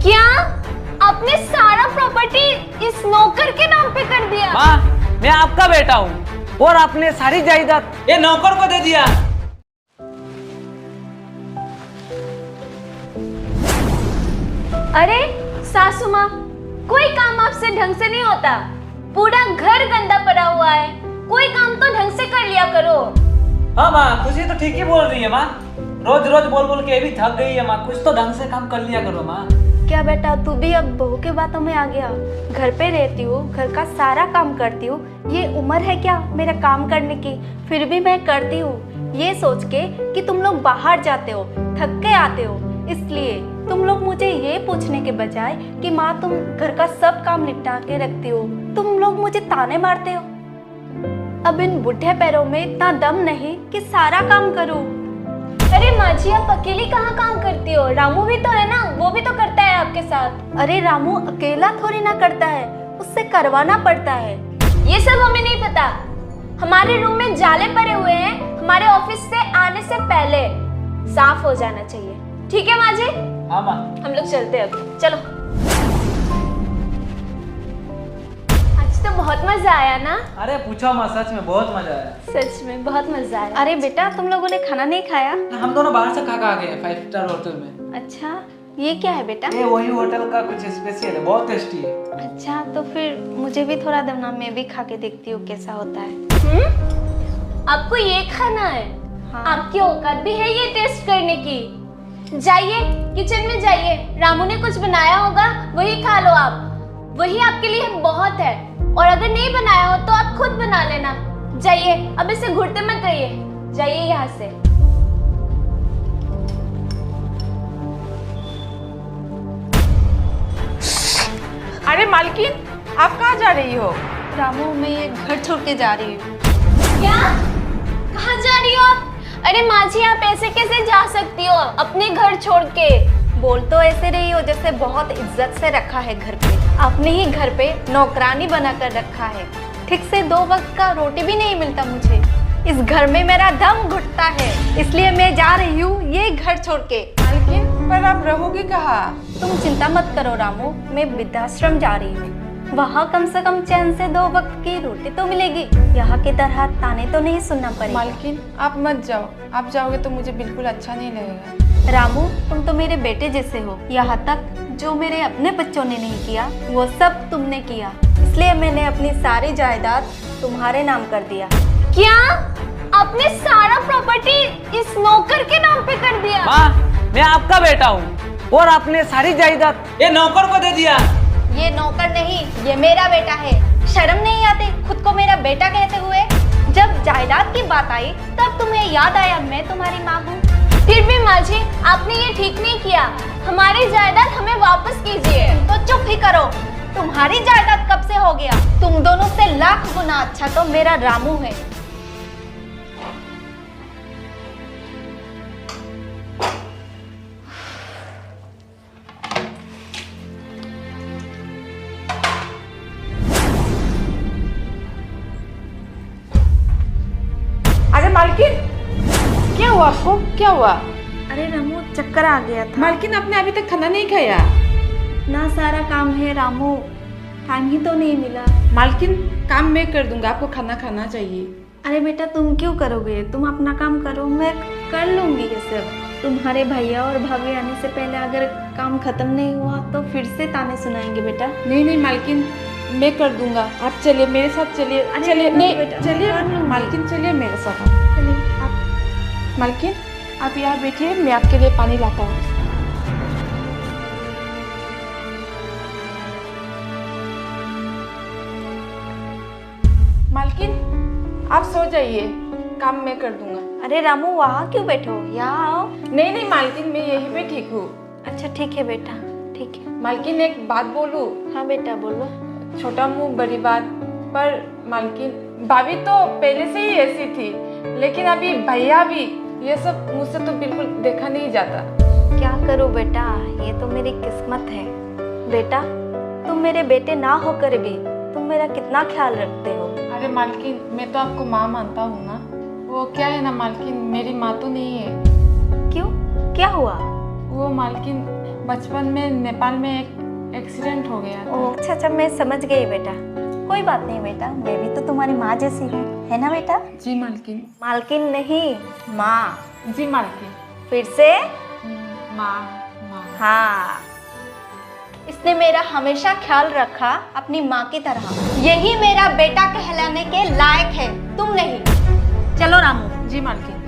क्या आपने सारा प्रॉपर्टी इस नौकर के नाम पे कर दिया? माँ, मैं आपका बेटा हूँ और आपने सारी जायदाद ये नौकर को दे दिया। अरे सासू माँ, कोई काम आपसे ढंग से नहीं होता। पूरा घर गंदा पड़ा हुआ है, कोई काम तो ढंग से कर लिया करो। हाँ माँ, खुशी तो ठीक ही बोल रही है माँ। रोज रोज बोल बोल के भी थक गई है माँ, कुछ तो ढंग से काम कर लिया करो माँ। क्या बेटा, तू भी अब बहू के बातों में आ गया? घर पे रहती हूँ, घर का सारा काम करती हूँ, ये उम्र है क्या मेरा काम करने की? फिर भी मैं करती हूँ, ये सोच के कि तुम लोग बाहर जाते हो, थक के आते हो, इसलिए तुम लोग मुझे ये पूछने के बजाय कि माँ तुम घर का सब काम निपटा के रखती हो, तुम लोग मुझे ताने मारते हो। अब इन बुढ़े पैरों में इतना दम नहीं कि सारा काम करूँ। अरे माँ जी, आप अकेली कहाँ काम करती हो? रामू भी तो है ना, वो भी तो करता है आपके साथ। अरे रामू अकेला थोड़ी ना करता है, उससे करवाना पड़ता है। ये सब हमें नहीं पता। हमारे रूम में जाले पड़े हुए हैं, हमारे ऑफिस से आने से पहले साफ हो जाना चाहिए। ठीक है माँ जी? हाँ माँ। हम लोग चलते हैं अब, चलो। आज तो बहुत मजा आया ना? अरे पूछो माँ, सच में बहुत मजा आया। सच में बहुत मजा आया। अरे बेटा, तुम लोगों ने खाना नहीं खाया? हम दोनों बाहर से खा के आ गए 5 स्टार होटल में। अच्छा, ये क्या है बेटा? ये वही होटल का कुछ स्पेशल है, बहुत टेस्टी है। अच्छा, तो फिर मुझे भी थोड़ा दम, मैं भी खा के देखती हूँ कैसा होता है। आपको ये खाना है? हाँ। आपकी औकात भी है ये टेस्ट करने की? जाइए किचन में जाइए, रामू ने कुछ बनाया होगा, वही खा लो आप। वही आपके लिए बहुत है, और अगर नहीं बनाया हो तो आप खुद बना लेना। जाइए, अब इसे घुटते मत रहिए, जाइए यहाँ से। अरे मालकिन, आप कहाँ जा रही हो? रामू, मैं ये घर छोड़ के जा रही हूँ। क्या? कहाँ जा रही हो आप? अरे माँ जी, आप ऐसे कैसे जा सकती हो अपने घर छोड़ के? बोल तो ऐसे रही हो जैसे बहुत इज्जत से रखा है घर पे, अपने ही घर पे नौकरानी बना कर रखा है। ठीक से 2 वक्त का रोटी भी नहीं मिलता मुझे, इस घर में मेरा दम घुटता है, इसलिए मैं जा रही हूँ ये घर छोड़ के। मालकिन, पर आप रहोगे कहाँ? तुम चिंता मत करो रामू, मैं वृद्धाश्रम जा रही हूँ, वहाँ कम से कम चैन से 2 वक्त की रोटी तो मिलेगी, यहाँ की तरह ताने तो नहीं सुनना पड़ेगा। मालकिन, आप मत जाओ, आप जाओगे तो मुझे बिल्कुल अच्छा नहीं लगेगा। रामू, तुम तो मेरे बेटे जैसे हो, यहाँ तक जो मेरे अपने बच्चों ने नहीं किया वो सब तुमने किया, इसलिए मैंने अपनी सारी जायदाद तुम्हारे नाम कर दिया। क्या आपने सारा प्रॉपर्टी इस नौकर के नाम पे कर दिया? माँ, मैं आपका बेटा हूँ और आपने सारी जायदाद ये नौकर को दे दिया। ये नौकर नहीं, ये मेरा बेटा है। शर्म नहीं आती खुद को मेरा बेटा कहते हुए? जब जायदाद की बात आई तब तुम्हें याद आया मैं तुम्हारी माँ हूँ। फिर भी माँ जी, आपने ये ठीक नहीं किया, हमारी जायदाद हमें वापस कीजिए। तो चुप ही करो, तुम्हारी जायदाद कब से हो गया? तुम दोनों से लाख गुना अच्छा तो मेरा रामू है। अरे मालकिन, क्या हुआ आपको? क्या हुआ? अरे रामू, चक्कर आ गया था। मालकिन, आपने अभी तक खाना नहीं खाया? ना सारा काम है रामू, टाइम ही तो नहीं मिला। मालकिन, काम मैं कर दूंगा, आपको खाना खाना चाहिए। अरे बेटा, तुम क्यों करोगे? तुम अपना काम करो, मैं कर लूंगी ये सब। तुम्हारे भैया और भाभी आने से पहले अगर काम खत्म नहीं हुआ तो फिर से ताने सुनाएंगे बेटा। नहीं नहीं मालकिन, मैं कर दूंगा, आप चलिए मेरे साथ, चलिए। अरे चलिए, नहीं नहीं बेटा, चलिए कर लूंगी। मालकिन, चलिए मेरे साथ। चलिए आप। मालकिन, आप यहाँ बैठिए, मैं आपके लिए पानी लाता हूँ। मालकिन, आप सो जाइए, काम मैं कर दूंगा। अरे रामू, वहाँ क्यों बैठे हो? यहाँ आओ। नहीं नहीं मालकिन, मैं यहीं पे ठीक हूँ। अच्छा ठीक है बेटा, ठीक है। मालकिन, एक बात बोलूँ? हाँ बेटा बोलो। छोटा मुंह बड़ी बात, पर मालकिन, भाभी तो पहले से ही ऐसी थी, लेकिन अभी भैया भी, ये सब मुझसे तो बिल्कुल देखा नहीं जाता। क्या करूँ बेटा, ये तो मेरी किस्मत है। बेटा, तुम मेरे बेटे ना होकर भी तुम मेरा कितना ख्याल रखते हो। अरे मालकिन, मैं तो आपको माँ मानता हूँ ना। वो क्या है ना मालकिन, मेरी माँ तो नहीं है। क्यों, क्या हुआ? वो मालकिन, बचपन में नेपाल में एक एक्सीडेंट हो गया था। ओ अच्छा अच्छा, मैं समझ गई बेटा। कोई बात नहीं बेटा, मैं भी तो तुम्हारी माँ जैसी हूँ, है ना बेटा? जी मालकिन। मालकिन नहीं, माँ। जी मालकिन। फिर से माँ माँ। हाँ, इसने मेरा हमेशा ख्याल रखा अपनी माँ की तरह। यही मेरा बेटा कहलाने के लायक है, तुम नहीं। चलो रामू। जी मालकिन।